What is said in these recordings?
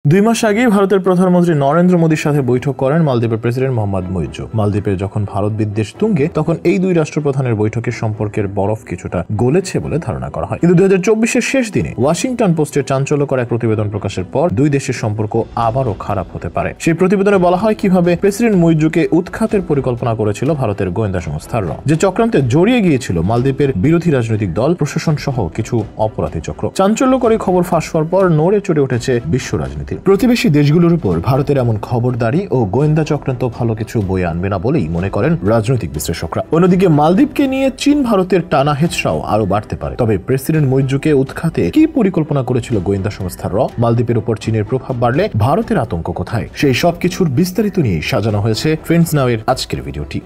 2 মাস আগে ভারতের প্রধানমন্ত্রী নরেন্দ্র মোদীর সাথে বৈঠক করেন মালদ্বীপের প্রেসিডেন্ট মোহাম্মদ মুইজ্জু। মালদ্বীপের যখন ভারত বিদ্বেষ তুঙ্গে তখন এই দুই রাষ্ট্রপ্রধানের বৈঠকের সম্পর্কের বরফ কিছুটা গলেছে বলে ধারণা করা হয়। কিন্তু 2024-এর শেষ দিনে ওয়াশিংটন পোস্টের চাঞ্চল্যকর এক প্রতিবেদন প্রকাশের পর দুই দেশের সম্পর্ক আবারও খারাপ হতে পারে। সেই প্রতিবেদনে বলা হয় কিভাবে প্রেসিডেন্ট মুইজ্জুকে উৎখাতের পরিকল্পনা করেছিল ভারতের গোয়েন্দা সংস্থা র, যে চক্রান্তে জড়িয়ে গিয়েছিল মালদ্বীপের বিরোধী রাজনৈতিক দল, প্রশাসন সহ কিছু অপরাধী চক্র। চাঞ্চল্যকর এই খবর ফাঁস হওয়ার পর নড়ে চড়ে উঠেছে বিশ্ব রাজনীতি। প্রতিবেশী দেশগুলোর উপর ভারতের এমন খবরদারি ও গোয়েন্দা চক্রান্ত ভালো কিছু বয়ে আনবে না বলেই মনে করেন রাজনৈতিক বিশ্লেষকরা। অন্যদিকে মালদ্বীপকে নিয়ে চীন ভারতের টানা হেচড়াও আরো বাড়তে পারে। তবে প্রেসিডেন্ট মুইজ্জুকে উৎখাতে কি পরিকল্পনা করেছিল গোয়েন্দা সংস্থা র, মালদ্বীপের উপর চীনের প্রভাব বাড়লে ভারতের আতঙ্ক কোথায়, সেই সবকিছুর বিস্তারিত নিয়ে সাজানো হয়েছে ফ্রেন্ডস নাও এর আজকের ভিডিওটি।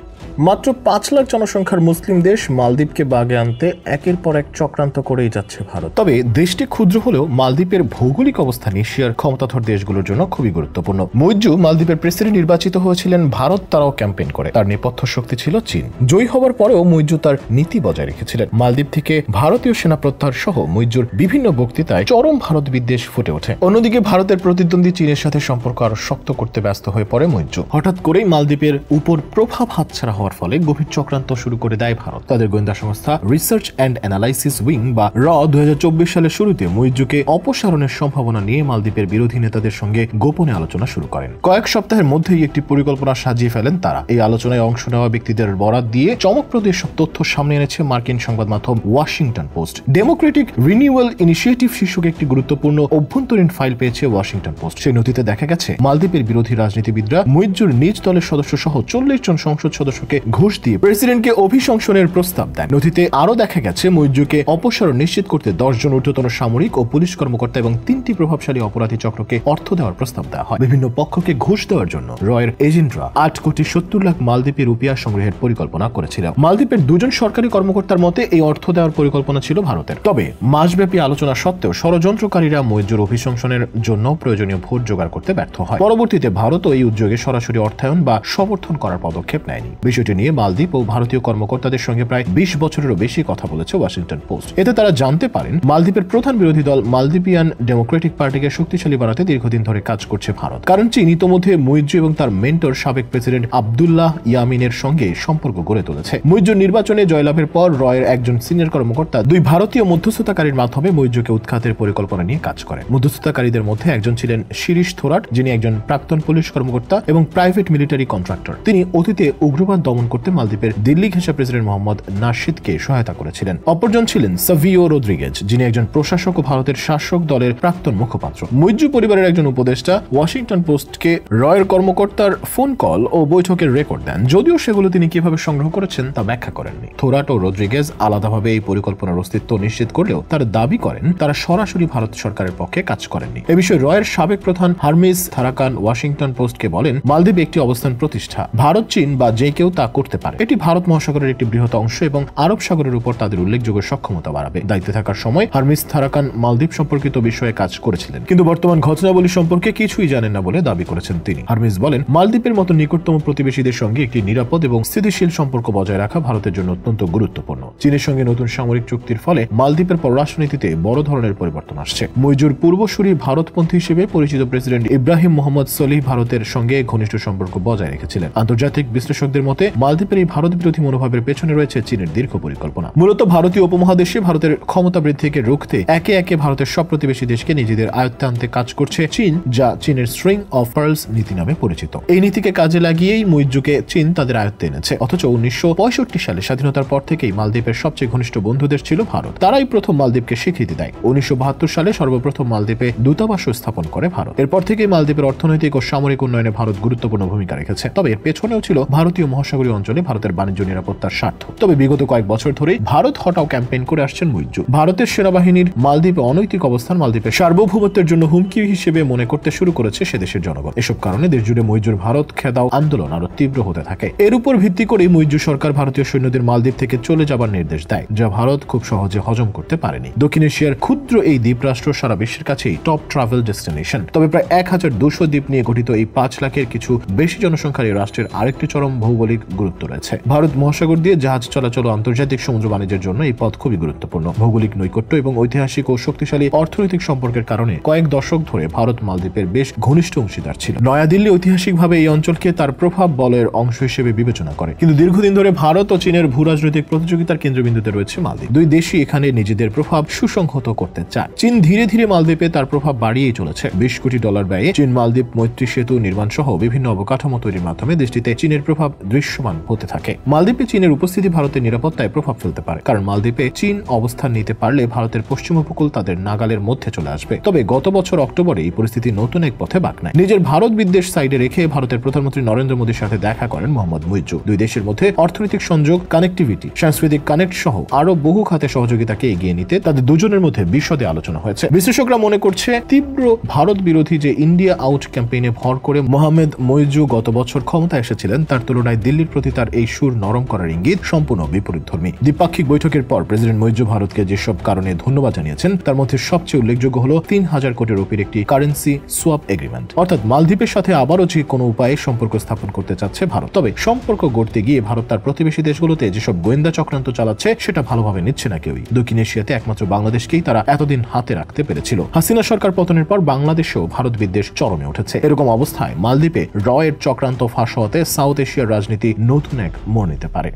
মাত্র 5 লাখ জনসংখ্যার মুসলিম দেশ মালদ্বীপকে বাগে আনতে একের পর এক চক্রান্ত করেই যাচ্ছে ভারত। তবে দেশটি ক্ষুদ্র হলেও মালদ্বীপের ভৌগোলিক অবস্থান এশিয়ার ক্ষমতাধর দেশগুলোর জন্য খুবই গুরুত্বপূর্ণ। মুইজ্জু মালদ্বীপের প্রেসিডেন্ট নির্বাচিত হয়েছিলেন ভারত তারাও ক্যাম্পেইন করে। তার নেপথ্য শক্তি ছিল চীন। জয়ী হবার পরেও মুইজ্জু তার নীতি বজায় রেখেছিলেন। মালদ্বীপ থেকে ভারতীয় সেনা প্রত্যাহার সহ মুইজ্জুর বিভিন্ন বক্তৃতায় চরম ভারত বিদ্বেষ ফুটে ওঠে। অন্যদিকে ভারতের প্রতিদ্বন্দ্বী চীনের সাথে সম্পর্ক আরো শক্ত করতে ব্যস্ত হয়ে পড়ে মুইজ্জু। হঠাৎ করেই মালদ্বীপের উপর প্রভাব হাতছাড়া হওয়ার ফলে গভীর চক্রান্ত শুরু করে দেয় ভারত। তাদের গোয়েন্দা সংস্থা রিসার্চ অ্যান্ড অ্যানালাইসিস উইং বা র 2024 সালের শুরুতে মুইজ্জুকে অপসারণের সম্ভাবনা নিয়ে মালদ্বীপের বিরোধী নেতাদের সঙ্গে গোপনে আলোচনা শুরু করেন। কয়েক সপ্তাহের মধ্যেই একটি পরিকল্পনা সাজিয়ে ফেলেন তারা। এই আলোচনায় অংশ নেওয়া ব্যক্তিদের বরাত দিয়ে চমকপ্রদ এসব তথ্য সামনে এনেছে মার্কিন সংবাদ মাধ্যম Washington post. Democratic renewal initiative শীর্ষক একটি গুরুত্বপূর্ণ অভ্যন্তরীণ ফাইল পেয়েছে ওয়াশিংটন পোস্ট। সেই নথিতে দেখা গেছে মালদ্বীপের বিরোধী রাজনীতিবিদরা মুইজ্জুর নিজ দলের সদস্য সহ 40 জন সংসদ সদস্যকে ঘুষ দিয়ে প্রেসিডেন্টকে অভিশংসনের প্রস্তাব দেন। নথিতে আরো দেখা গেছে মুইজ্জুকে অপসারণ নিশ্চিত করতে 10 জন ঊর্ধ্বতন সামরিক ও পুলিশ কর্মকর্তা এবং 3টি প্রভাবশালী অপরাধী চক্রকে অর্থ দেওয়ার প্রস্তাব দেওয়া হয়। বিভিন্ন পক্ষকে ঘুষ দেওয়ার জন্য রয়ের এজেন্টরা 8 কোটি 70 লাখ মালদ্বীপি রুপিয়া সংগ্রহের পরিকল্পনা করেছিল। মালদ্বীপের 2 জন সরকারি কর্মকর্তার মতে এই অর্থ দেওয়ার পরিকল্পনা ছিল ভারতের। তবে মাসব্যাপী আলোচনা সত্ত্বেও ষড়যন্ত্রকারীরা মুইজ্জুর অভিশংসনের জন্য প্রয়োজনীয় ভোট জোগাড় করতে ব্যর্থ হয়। পরবর্তীতে ভারতও এই উদ্যোগে সরাসরি অর্থায়ন বা সমর্থন করার পদক্ষেপ নেয়নি। বিষয়টি নিয়ে মালদ্বীপ ও ভারতীয় কর্মকর্তাদের সঙ্গে প্রায় 20 বছরেরও বেশি কথা বলেছে ওয়াশিংটন পোস্ট। এতে তারা জানতে পারেন মালদ্বীপের প্রধান বিরোধী দল মালদ্বীপিয়ান ডেমোক্রেটিক পার্টিকে শক্তিশালী বানাতে দীর্ঘদিন ধরে কাজ করছে ভারত। কারণ চীন ইতোমধ্যে মুইজ্জু এবং তার মেন্টর সাবেক প্রেসিডেন্ট আব্দুল্লাহ ইয়ামিনের সঙ্গে সম্পর্ক গড়ে তুলেছে। মুইজ্জুর নির্বাচনে জয়লাভের পর রয়ের একজন সিনিয়র কর্মকর্তা 2 ভারতীয় মধ্যস্থতাকারীর মাধ্যমে মুইজ্জুকে উৎখাতের পরিকল্পনা নিয়ে কাজ করেন। মধ্যস্থতাকারীদের মধ্যে একজন ছিলেন শিরিশ থোরাট, যিনি একজন প্রাক্তন পুলিশ কর্মকর্তা এবং প্রাইভেট মিলিটারি কন্ট্রাক্টর। তিনি অতীতে উগ্রবাদ দমন করতে মালদ্বীপের দিল্লি ঘেঁষা প্রেসিডেন্ট মোহাম্মদ নাশিদকে সহায়তা করেছিলেন। অপরজন ছিলেন সাভিও রদ্রিগেজ, যিনি একজন প্রশাসক ও ভারতের শাসক দলের প্রাক্তন মুখপাত্র। মুইজ্জু পরিবারের একজন উপদেষ্টা ওয়াশিংটন পোস্টকে রয়ের কর্মকর্তার ফোন কল ও বৈঠকের রেকর্ড দেন, যদিও সেগুলো তিনি কিভাবে সংগ্রহ করেছেন তা ব্যাখ্যা করেননি। থোরাট ও রদ্রিগেজ আলাদাভাবে এই পরিকল্পনার অস্তিত্ব নিশ্চিত করলেও তারা দাবি করেন তারা সরাসরি ভারত সরকারের পক্ষে কাজ করেননি। এ বিষয়ে রয়ের সাবেক প্রধান হারমিস থারাকান ওয়াশিংটন পোস্টকে বলেন, মালদ্বীপে একটি অবস্থান প্রতিষ্ঠা, ভারত চীন বা যে কেউ তা করতে পারে। এটি ভারত মহাসাগরের একটি বৃহৎ অংশ এবং আরব সাগরের উপর তাদের উল্লেখযোগ্য সক্ষমতা বাড়াবে। দায়িত্বে থাকার সময় হারমিস থারাকান মালদ্বীপ সম্পর্কিত বিষয়ে কাজ করেছিলেন, কিন্তু বর্তমান ঘটনাবলী সম্পর্কে কিছুই জানেন না বলে দাবি করেছেন তিনি। হারমিস বলেন, মালদ্বীপের মতো নিকটতম প্রতিবেশীদের সঙ্গে একটি নিরাপদ এবং স্থিতিশীল সম্পর্ক বজায় রাখা ভারতের জন্য অত্যন্ত গুরুত্বপূর্ণ। চীনের সঙ্গে নতুন সামরিক চুক্তির ফলে মালদ্বীপের পররাষ্ট্রনীতিতে বড় ধরনের পরিবর্তন আসছে। মুইজ্জুর পূর্বসূরি ভারতপন্থী হিসেবে পরিচিত প্রেসিডেন্ট ইব্রাহিম মোহাম্মদ সলিহ ভারতের সঙ্গে ঘনিষ্ঠ সম্পর্ক বজায় রেখেছিলেন। আন্তর্জাতিক বিশ্লেষকদের মতে মালদ্বীপের এই ভারত বিরোধী মনোভাবের পেছনে রয়েছে চীনের দীর্ঘ পরিকল্পনা। মূলত ভারতীয় উপমহাদেশে ভারতের ক্ষমতা বৃদ্ধিকে রুখতে একে একে ভারতের সব প্রতিবেশী দেশকে নিজেদের আয়ত্তে আনতে কাজ করছে চীন, যা চীনের স্ট্রিং অফ পার্লস নীতি নামে পরিচিত। এই নীতিকে কাজে লাগিয়েই মুইজ্জুকে চীন তাদের আয়ত্তে এনেছে। অথচ 1965 সালে স্বাধীনতার পর থেকেই মালদ্বীপের সবচেয়ে ঘনিষ্ঠ বন্ধু দেশ ছিল ভারত। তারাই প্রথম মালদ্বীপকে স্বীকৃতি দেয়। 1972 সালে সর্বপ্রথম মালদ্বীপে দূতাবাসও স্থাপন করে ভারত। এরপর থেকেই মালদ্বীপের অর্থনৈতিক ও সামরিক উন্নয়নে ভারত গুরুত্বপূর্ণ ভূমিকা রেখেছে। তবে এর পেছনেও ছিল ভারতীয় মহাসাগরীয় অঞ্চলে ভারতের বাণিজ্য নিরাপত্তার স্বার্থ। তবে বিগত কয়েক বছর ধরেই ভারত হটাও ক্যাম্পেইন করে আসছেন মুইজ্জু। ভারতের সেনাবাহিনীর মালদ্বীপে অনৈতিক অবস্থান মালদ্বীপের সার্বভৌমত্বের জন্য হুমকি হিসেবে মনে করতে শুরু করেছে সে দেশের জনগণ। এসব কারণে দেশ জুড়ে মুইজ্জুর ভারত খেদাও আন্দোলন আরো তীব্র হতে থাকে। এর উপর ভিত্তি করে মুইজ্জু সরকার ভারতীয় সৈন্যদের মালদ্বীপ থেকে চলে যাবার নির্দেশ দেয়, যা ভারত খুব সহজে হজম করতে পারেনি। দক্ষিণ এশিয়ার ক্ষুদ্র এই দ্বীপরাষ্ট্র সারা বিশ্বের কাছেই টপ ট্রাভেল ডেস্টিনেশন। তবে প্রায় 1200 দ্বীপ নিয়ে গঠিত এই 5 লাখের কিছু বেশি জনসংখ্যার এই রাষ্ট্রের আরেকটি চরম ভৌগোলিক গুরুত্ব রয়েছে। ভারত মহাসাগর দিয়ে জাহাজ চলাচল ও আন্তর্জাতিক সমুদ্র বাণিজ্যের জন্য এই পথ খুবই গুরুত্বপূর্ণ। ভৌগোলিক নৈকট্য এবং ঐতিহাসিক ও শক্তিশালী অর্থনৈতিক সম্পর্কের কারণে কয়েক দশক ধরে ভারত মালদ্বীপের বেশ ঘনিষ্ঠ অংশীদার ছিল। নয়াদিল্লি ঐতিহাসিকভাবে এই অঞ্চলকে তার প্রভাব বলয়ের অংশ হিসেবে বিবেচনা করে, কিন্তু দীর্ঘদিন ধরে ভারত ও চীনের ভূ রাজনৈতিক প্রতিযোগিতার কেন্দ্রবিন্দুতে রয়েছে মালদ্বীপ। দুই দেশই এখানে নিজেদের প্রভাব সুসংহত করতে চায়। চীন ধীরে ধীরে মালদ্বীপে তার প্রভাব বাড়িয়েই চলেছে। $20 কোটি ব্যয়ে চীন মালদ্বীপ মৈত্রী সেতু নির্মাণ সহ বিভিন্ন অবকাঠামো তৈরির মাধ্যমে দেশটিতে চীনের প্রভাব দৃশ্যমান হতে থাকে। মালদ্বীপে চীনের উপস্থিতি ভারতের নিরাপত্তায় প্রভাব ফেলতে পারে, কারণ মালদ্বীপে চীন অবস্থান নিতে পারলে ভারতের পশ্চিম উপকূল তাদের নাগালের মধ্যে চলে আসবে। তবে গত বছর অক্টোবরে এই পরিস্থিতি নতুন এক পথে বাঁক নেয়। নিজের ভারত বিদ্বেষ সাইডে রেখে ভারতের প্রধানমন্ত্রী নরেন্দ্র মোদীর সাথে দেখা করেন মোহাম্মদ মুইজ্জু। দুই দেশের মধ্যে অর্থনৈতিক সংযোগ, কানেক্টিভিটি, সাংস্কৃতিক কানেক্ট সহ আরো বহু খাতে সহযোগিতাকে এগিয়ে নিতে তাদের দুজনের মধ্যে বিশদে আলোচনা হয়েছে। বিশ্লেষকরা মনে করছে তীব্র ভারত বিরোধী যে ইন্ডিয়া আউট ক্যাম্পেইনে ভর করে মোহাম্মদ মুইজ্জু গত বছর ক্ষমতায় এসেছিলেন, তার তুলনায় দিল্লির প্রতি তার এই সুর নরম করার ইঙ্গিত সম্পূর্ণ বিপরীতধর্মী। দ্বিপাক্ষিক বৈঠকের পর প্রেসিডেন্ট মুইজ্জু ভারতকে যেসব কারণে ধন্যবাদ জানিয়েছেন তার মধ্যে সবচেয়ে উল্লেখযোগ্য হল 3000 কোটি রুপির একটি কারেন্সি সোয়াপ এগ্রিমেন্ট। অর্থাৎ মালদ্বীপের সাথে আবারও যে কোনো উপায়ে সম্পর্ক স্থাপন করতে চাচ্ছে ভারত। তবে সম্পর্ক গড়তে গিয়ে ভারত তার প্রতিবেশী দেশগুলোতে যেসব গোয়েন্দা চক্রান্ত চালাচ্ছে সেটা ভালোভাবে নিচ্ছে না কেউই। দক্ষিণ এশিয়াতে একমাত্র বাংলাদেশকেই তারা এতদিন হাতে রাখতে পেরেছিল। হাসিনা সরকার পতনের পর বাংলাদেশেও ভারত বিদ্বেষ চরমে উঠেছে। এরকম অবস্থায় মালদ্বীপে র এর চক্রান্ত ফাঁস হওয়াতে সাউথ এশিয়ার রাজনীতি নতুন এক মোড় নিতে পারে।